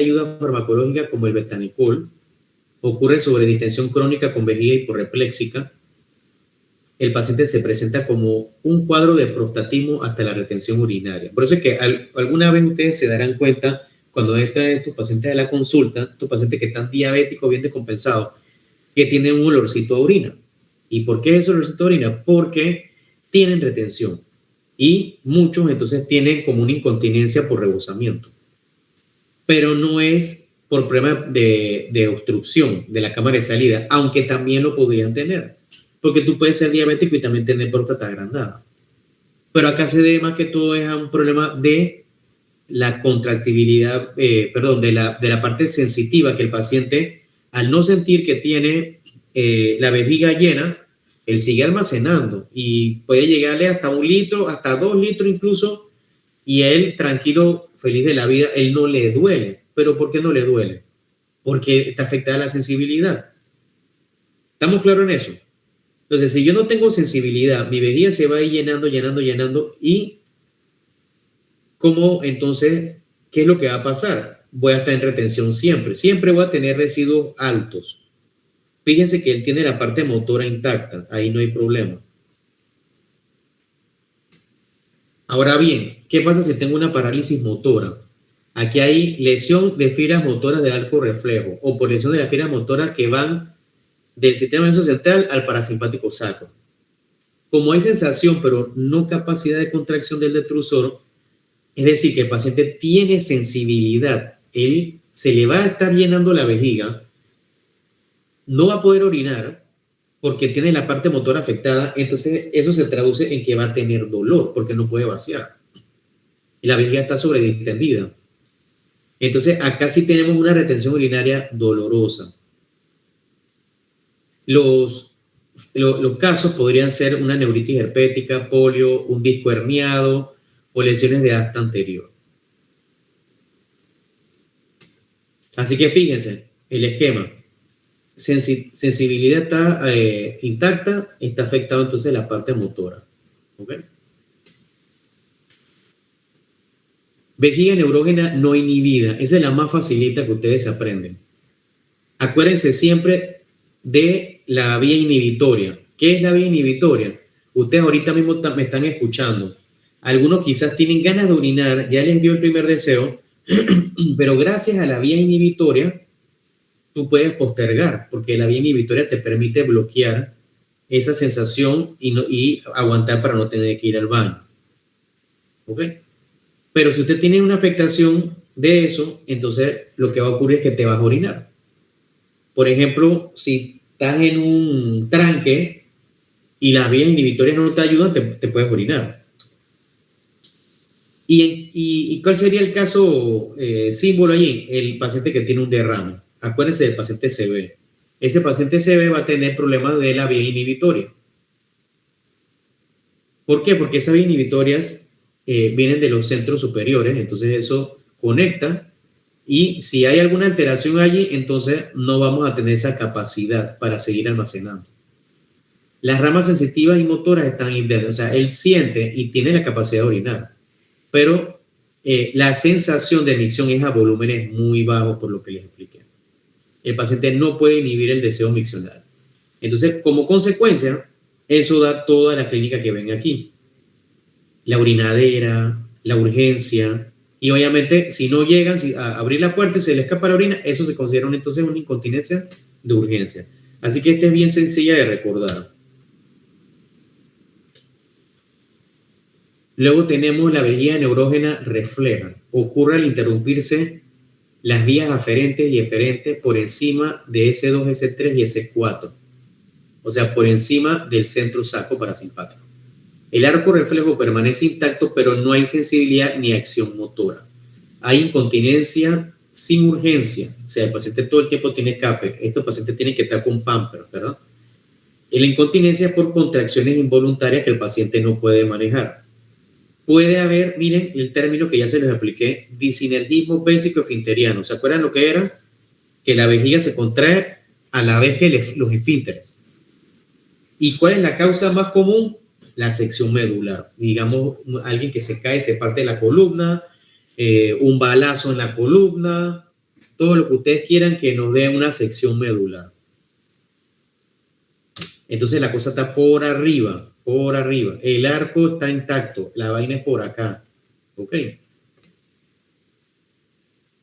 ayuda farmacológica como el betanicol, ocurre sobre distensión crónica con vejiga hiporrefléxica, el paciente se presenta como un cuadro de prostatismo hasta la retención urinaria. Por eso es que alguna vez ustedes se darán cuenta cuando entran estos pacientes a la consulta, estos pacientes que están diabéticos bien descompensados, que tienen un olorcito a orina. ¿Y por qué es ese olorcito a orina? Porque tienen retención y muchos entonces tienen como una incontinencia por rebosamiento. Pero no es por problema de obstrucción de la cámara de salida, aunque también lo podrían tener, porque tú puedes ser diabético y también tener próstata agrandada. Pero acá se debe más que todo es a un problema de la contractibilidad, de la parte sensitiva, que el paciente, al no sentir que tiene la vejiga llena, él sigue almacenando y puede llegarle hasta 1 litro, hasta 2 litros incluso, y él tranquilo, feliz de la vida, él no le duele. ¿Pero por qué no le duele? Porque está afectada la sensibilidad. ¿Estamos claros en eso? Entonces, si yo no tengo sensibilidad, mi vejiga se va a ir llenando, y ¿cómo entonces, qué es lo que va a pasar? Voy a estar en retención siempre voy a tener residuos altos. Fíjense que él tiene la parte motora intacta, ahí no hay problema. Ahora bien, ¿qué pasa si tengo una parálisis motora? Aquí hay lesión de fibras motoras del arco reflejo o por lesión de las fibras motoras que van del sistema nervioso central al parasimpático sacro. Como hay sensación pero no capacidad de contracción del detrusor, es decir, que el paciente tiene sensibilidad, él se le va a estar llenando la vejiga, no va a poder orinar porque tiene la parte motora afectada, entonces eso se traduce en que va a tener dolor porque no puede vaciar. Y la vejiga está sobredistendida. Entonces acá sí tenemos una retención urinaria dolorosa. Los casos podrían ser una neuritis herpética, polio, un disco herniado o lesiones de asta anterior. Así que fíjense, el esquema. Sensibilidad está intacta, está afectado entonces la parte motora. ¿Okay? Vejiga neurógena no inhibida, esa es la más facilita que ustedes aprenden. Acuérdense siempre de la vía inhibitoria. ¿Qué es la vía inhibitoria? Ustedes ahorita mismo me están escuchando. Algunos quizás tienen ganas de orinar, ya les dio el primer deseo, pero gracias a la vía inhibitoria tú puedes postergar, porque la vía inhibitoria te permite bloquear esa sensación y aguantar para no tener que ir al baño. ¿Ok? Pero si usted tiene una afectación de eso, entonces lo que va a ocurrir es que te vas a orinar. Por ejemplo, si estás en un tranque y las vías inhibitorias no te ayudan, te puedes orinar. ¿Y cuál sería el caso símbolo allí? El paciente que tiene un derrame. Acuérdense del paciente CB. Ese paciente CB va a tener problemas de la vía inhibitoria. ¿Por qué? Porque esas vías inhibitorias vienen de los centros superiores, entonces eso conecta y si hay alguna alteración allí, entonces no vamos a tener esa capacidad para seguir almacenando. Las ramas sensitivas y motoras están internas, o sea, él siente y tiene la capacidad de orinar, pero la sensación de emisión es a volúmenes muy bajos, por lo que les expliqué. El paciente no puede inhibir el deseo miccional. Entonces, como consecuencia, eso da toda la clínica que ven aquí. La orinadera, la urgencia, y obviamente si no llegan a abrir la puerta y se le escapa la orina, eso se considera entonces una incontinencia de urgencia. Así que esta es bien sencilla de recordar. Luego tenemos la vejiga neurógena refleja. Ocurre al interrumpirse las vías aferentes y eferentes por encima de S2, S3 y S4. O sea, por encima del centro saco parasimpático. El arco reflejo permanece intacto, pero no hay sensibilidad ni acción motora. Hay incontinencia sin urgencia. O sea, el paciente todo el tiempo tiene CAPE. Estos pacientes tienen que estar con Pampers, ¿verdad? Y la incontinencia es por contracciones involuntarias que el paciente no puede manejar. Puede haber, miren el término que ya se les expliqué, disinergismo pénsico-esfinteriano. ¿Se acuerdan lo que era? Que la vejiga se contrae a la vez que los esfínteres. ¿Y cuál es la causa más común? La sección medular. Digamos, alguien que se cae, se parte de la columna, un balazo en la columna, todo lo que ustedes quieran que nos dé una sección medular. Entonces la cosa está por arriba, por arriba. El arco está intacto, la vaina es por acá. ¿Ok?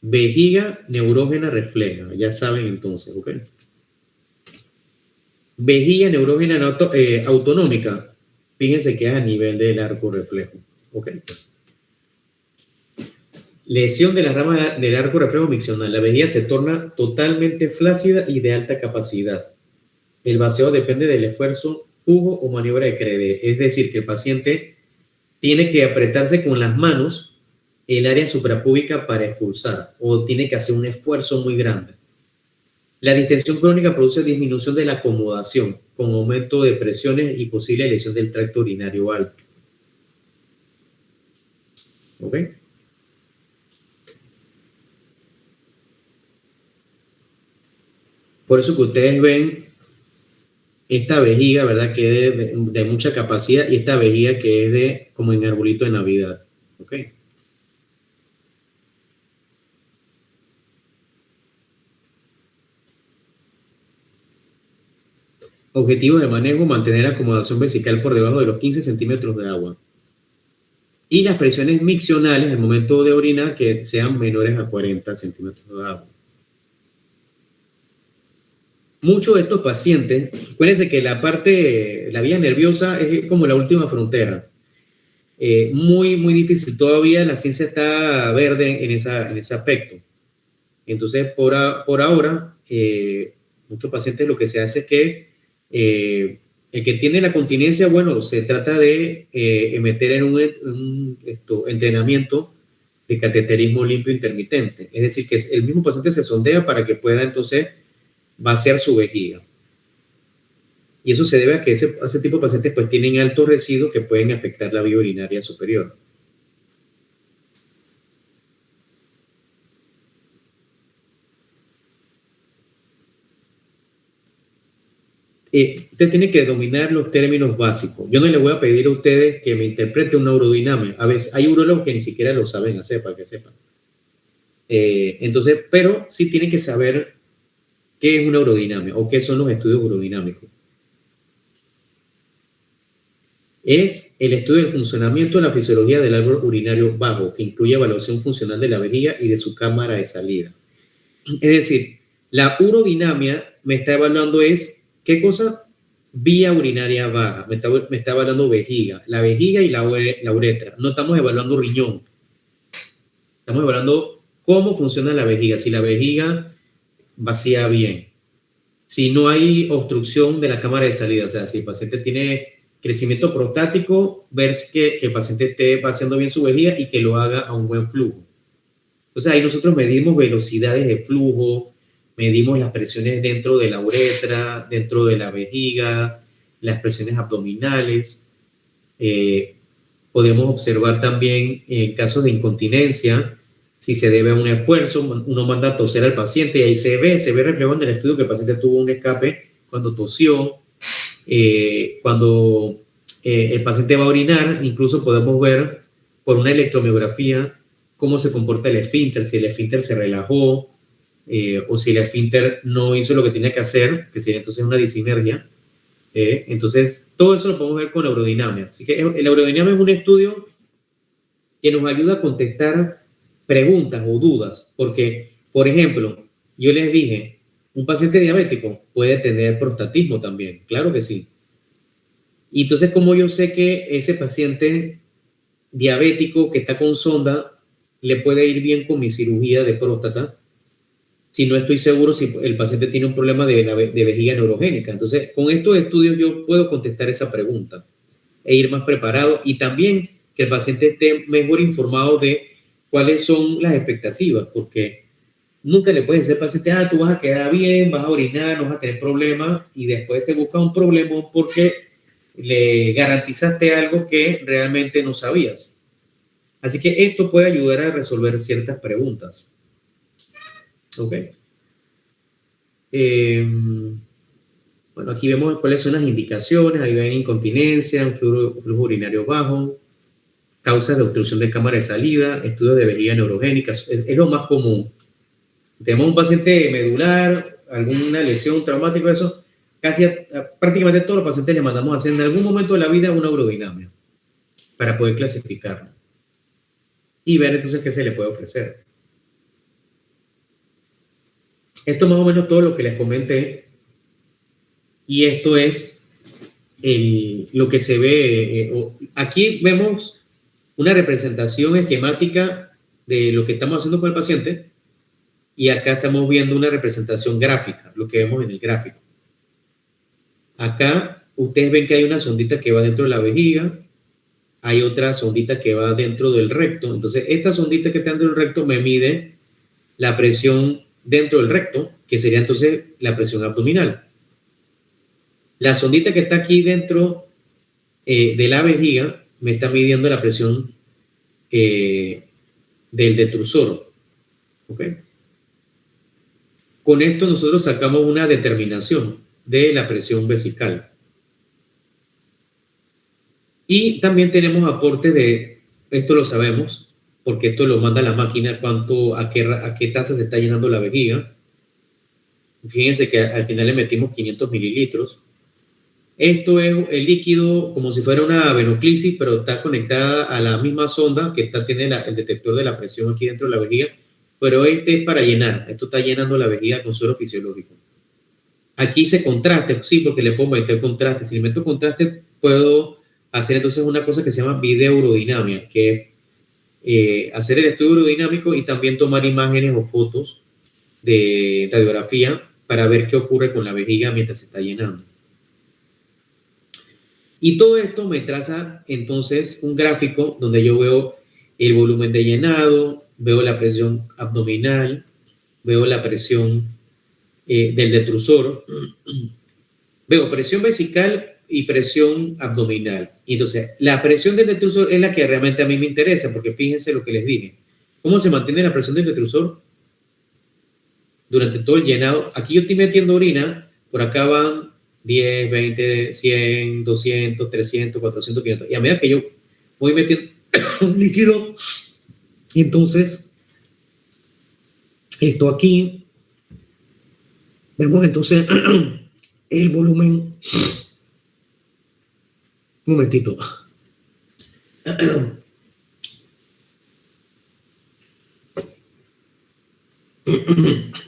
Vejiga neurógena refleja, ya saben entonces, ¿ok? Vejiga neurógena autonómica, fíjense que es a nivel del arco reflejo, ¿ok? Lesión de la rama del arco reflejo miccional. La vejiga se torna totalmente flácida y de alta capacidad. El vacío depende del esfuerzo, pujo o maniobra de Crede. Es decir, que el paciente tiene que apretarse con las manos el área suprapúbica para expulsar o tiene que hacer un esfuerzo muy grande. La distensión crónica produce disminución de la acomodación con aumento de presiones y posible lesión del tracto urinario alto. ¿Ok? Por eso que ustedes ven esta vejiga, ¿verdad? Que es de mucha capacidad y esta vejiga que es de como en arbolito de Navidad. ¿Ok? Objetivo de manejo, mantener acomodación vesical por debajo de los 15 centímetros de agua. Y las presiones miccionales al momento de orinar que sean menores a 40 centímetros de agua. Muchos de estos pacientes, acuérdense que la vía nerviosa es como la última frontera. Muy difícil. Todavía la ciencia está verde en ese aspecto. Entonces, por ahora, muchos pacientes lo que se hace es que el que tiene la continencia, bueno, se trata de meter en un entrenamiento de cateterismo limpio intermitente. Es decir, que el mismo paciente se sondea para que pueda entonces vaciar su vejiga. Y eso se debe a que ese tipo de pacientes pues tienen altos residuos que pueden afectar la vía urinaria superior. Usted tiene que dominar los términos básicos. Yo no le voy a pedir a ustedes que me interprete una urodinamia. A veces hay urólogos que ni siquiera lo saben hacer, para que sepan. Entonces, pero sí tienen que saber qué es una urodinamia o qué son los estudios urodinámicos. Es el estudio del funcionamiento de la fisiología del árbol urinario bajo, que incluye evaluación funcional de la vejiga y de su cámara de salida. Es decir, la urodinamia me está evaluando ¿qué cosa? Vía urinaria baja, me está evaluando vejiga, la vejiga y la uretra. No estamos evaluando riñón, estamos evaluando cómo funciona la vejiga, si la vejiga vacía bien, si no hay obstrucción de la cámara de salida, o sea, si el paciente tiene crecimiento prostático, ver que el paciente esté vaciando bien su vejiga y que lo haga a un buen flujo. Entonces ahí nosotros medimos velocidades de flujo, medimos las presiones dentro de la uretra, dentro de la vejiga, las presiones abdominales. Podemos observar también en casos de incontinencia, si se debe a un esfuerzo, uno manda a toser al paciente y ahí se ve reflejado en el estudio que el paciente tuvo un escape cuando tosió. Cuando el paciente va a orinar, incluso podemos ver por una electromiografía cómo se comporta el esfínter, si el esfínter se relajó o si el esfínter no hizo lo que tenía que hacer, que sería entonces una disinergia. Entonces, todo eso lo podemos ver con la urodinamia. Así que la urodinamia es un estudio que nos ayuda a contestar preguntas o dudas, porque, por ejemplo, yo les dije, un paciente diabético puede tener prostatismo también, claro que sí. Y entonces, ¿cómo yo sé que ese paciente diabético que está con sonda le puede ir bien con mi cirugía de próstata si no estoy seguro si el paciente tiene un problema de vejiga neurogénica? Entonces, con estos estudios yo puedo contestar esa pregunta e ir más preparado y también que el paciente esté mejor informado de cuáles son las expectativas, porque nunca le puedes decir al paciente, tú vas a quedar bien, vas a orinar, no vas a tener problemas, y después te busca un problema porque le garantizaste algo que realmente no sabías. Así que esto puede ayudar a resolver ciertas preguntas. ¿Ok? Bueno, aquí vemos cuáles son las indicaciones. Ahí ven incontinencia, flujo urinario bajo, causas de obstrucción de cámara de salida, estudios de vejiga neurogénica. Es lo más común. Tenemos un paciente medular, alguna lesión traumática, eso, prácticamente todos los pacientes le mandamos a hacer en algún momento de la vida una urodinamia para poder clasificarlo y ver entonces qué se le puede ofrecer. Esto es más o menos todo lo que les comenté y esto es lo que se ve. Aquí vemos una representación esquemática de lo que estamos haciendo con el paciente y acá estamos viendo una representación gráfica, lo que vemos en el gráfico. Acá ustedes ven que hay una sondita que va dentro de la vejiga, hay otra sondita que va dentro del recto. Entonces, esta sondita que está dentro del recto me mide la presión dentro del recto, que sería entonces la presión abdominal. La sondita que está aquí dentro de la vejiga me está midiendo la presión del detrusor. ¿Ok? Con esto nosotros sacamos una determinación de la presión vesical. Y también tenemos aporte de, esto lo sabemos, porque esto lo manda la máquina, a qué tasa se está llenando la vejiga. Fíjense que al final le metimos 500 mililitros. Esto es el líquido como si fuera una venoclisis, pero está conectada a la misma sonda que tiene el detector de la presión aquí dentro de la vejiga, pero este es para llenar. Esto está llenando la vejiga con suero fisiológico. Aquí se contraste, sí, porque le puedo meter contraste. Si le meto contraste, puedo hacer entonces una cosa que se llama videourodinamia, que es hacer el estudio urodinámico y también tomar imágenes o fotos de radiografía para ver qué ocurre con la vejiga mientras se está llenando. Y todo esto me traza entonces un gráfico donde yo veo el volumen de llenado, veo la presión abdominal, veo la presión del detrusor, veo presión vesical y presión abdominal. Y entonces, la presión del detrusor es la que realmente a mí me interesa, porque fíjense lo que les dije. ¿Cómo se mantiene la presión del detrusor? Durante todo el llenado. Aquí yo estoy metiendo orina, por acá van 10, 20, 100, 200, 300, 400, 500. Y a medida que yo voy metiendo un líquido, entonces, esto aquí, vemos entonces el volumen. Un momentito.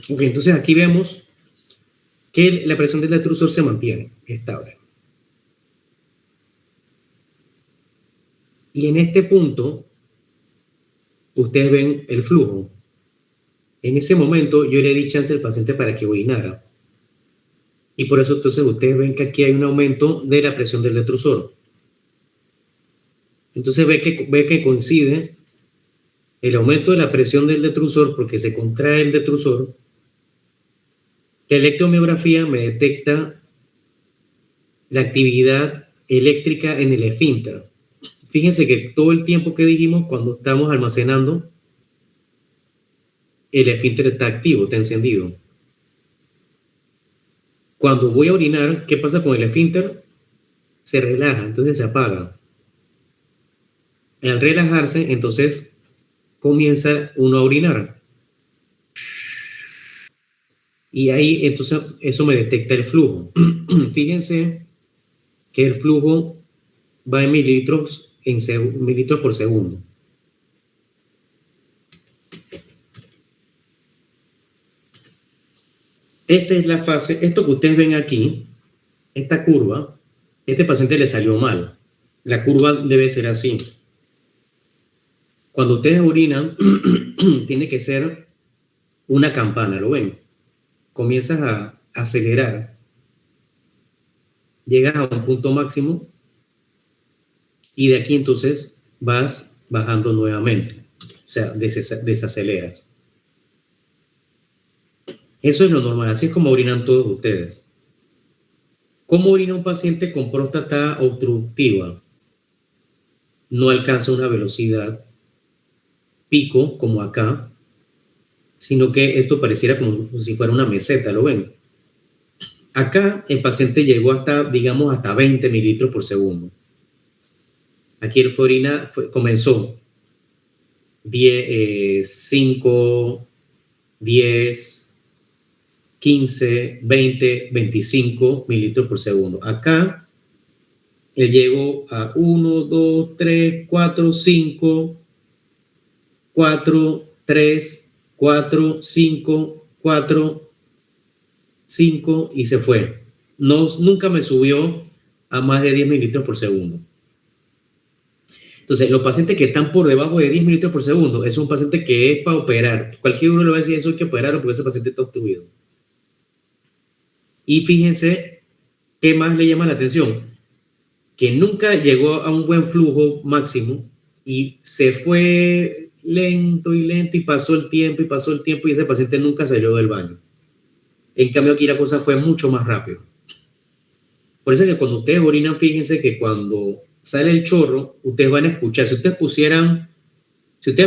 Ok, entonces aquí vemos que la presión del detrusor se mantiene estable. Y en este punto, ustedes ven el flujo. En ese momento, yo le di chance al paciente para que urinara. Y por eso, entonces, ustedes ven que aquí hay un aumento de la presión del detrusor. Entonces, ve que coincide el aumento de la presión del detrusor porque se contrae el detrusor. La electromiografía me detecta la actividad eléctrica en el esfínter. Fíjense que todo el tiempo que dijimos, cuando estamos almacenando, el esfínter está activo, está encendido. Cuando voy a orinar, ¿qué pasa con el esfínter? Se relaja, entonces se apaga. Al relajarse, entonces comienza uno a orinar. Y ahí, entonces, eso me detecta el flujo. Fíjense que el flujo va en mililitros por segundo. Esta es la fase, esto que ustedes ven aquí, esta curva, este paciente le salió mal. La curva debe ser así. Cuando ustedes orinan, tiene que ser una campana, ¿lo ven? Comienzas a acelerar, llegas a un punto máximo y de aquí entonces vas bajando nuevamente, o sea, desaceleras. Eso es lo normal, así es como orinan todos ustedes. ¿Cómo orina un paciente con próstata obstructiva? No alcanza una velocidad pico como acá, sino que esto pareciera como si fuera una meseta, ¿lo ven? Acá el paciente llegó hasta, digamos, hasta 20 mililitros por segundo. Aquí el comenzó 10, 5, 10, 15, 20, 25 mililitros por segundo. Acá él llegó a 1, 2, 3, 4, 5, 4, 3, 4, 5, 4, 5 y se fue. No, nunca me subió a más de 10 mililitros por segundo. Entonces, los pacientes que están por debajo de 10 mililitros por segundo es un paciente que es para operar. Cualquier uno le va a decir eso hay que operarlo porque ese paciente está obstruido. Y fíjense qué más le llama la atención, que nunca llegó a un buen flujo máximo y se fue lento y pasó el tiempo y ese paciente nunca salió del baño. En cambio aquí la cosa fue mucho más rápido. Por eso es que cuando ustedes orinan, fíjense que cuando sale el chorro, ustedes van a escuchar. Si ustedes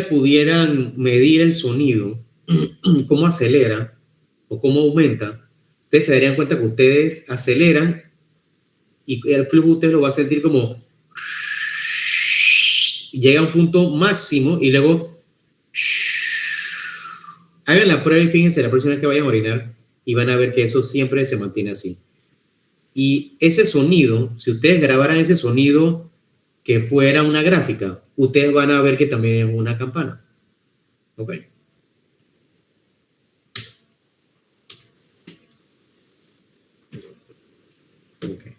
pudieran medir el sonido, cómo acelera o cómo aumenta, ustedes se darían cuenta que ustedes aceleran y el flujo ustedes lo va a sentir como llega a un punto máximo y luego hagan la prueba y fíjense la próxima vez que vayan a orinar y van a ver que eso siempre se mantiene así. Y ese sonido, si ustedes grabaran ese sonido que fuera una gráfica, ustedes van a ver que también es una campana. ¿Ok? Okay.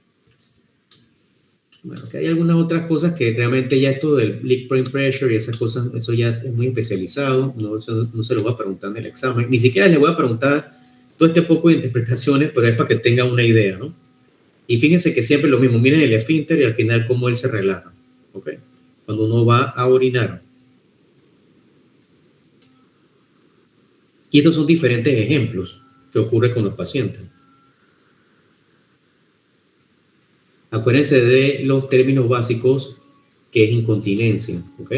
Bueno, que hay algunas otras cosas que realmente ya esto del leak point pressure y esas cosas, eso ya es muy especializado, no se lo voy a preguntar en el examen, ni siquiera le voy a preguntar todo este poco de interpretaciones, pero es para que tengan una idea, ¿no? Y fíjense que siempre lo mismo, miren el esfínter y al final cómo él se relaja, ¿ok? Cuando uno va a orinar. Y estos son diferentes ejemplos que ocurre con los pacientes. Acuérdense de los términos básicos que es incontinencia, ¿ok?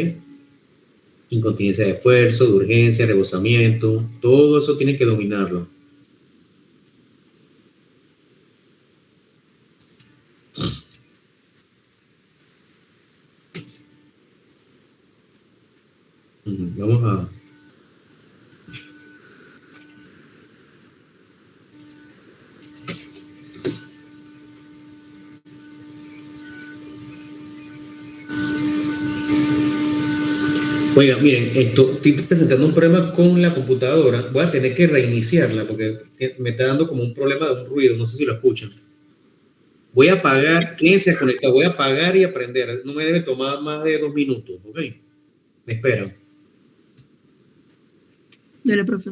Incontinencia de esfuerzo, de urgencia, rebosamiento, todo eso tienen que dominarlo. Vamos a... Oiga, miren, estoy presentando un problema con la computadora. Voy a tener que reiniciarla porque me está dando como un problema de un ruido. No sé si lo escuchan. Voy a apagar, quédense conectados. Voy a apagar y aprender. No me debe tomar más de 2 minutos, ¿ok? Me esperan. Dale, profe.